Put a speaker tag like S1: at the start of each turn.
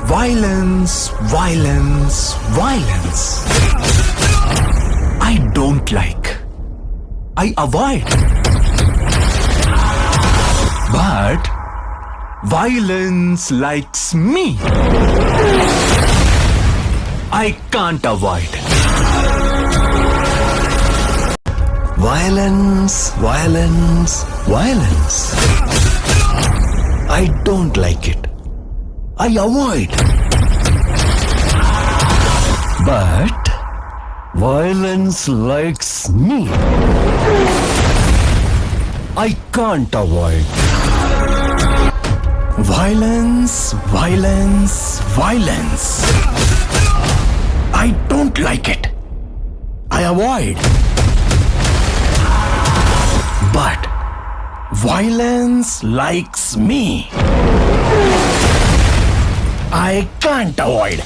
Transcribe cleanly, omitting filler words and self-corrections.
S1: Violence, violence, violence. I don't like. I avoid. But violence likes me. I can't avoid. Violence, violence, violence. I don't like it. I avoid. But violence likes me. I can't avoid. Violence, violence, violence. I don't like it. I avoid. But violence likes me. I can't avoid.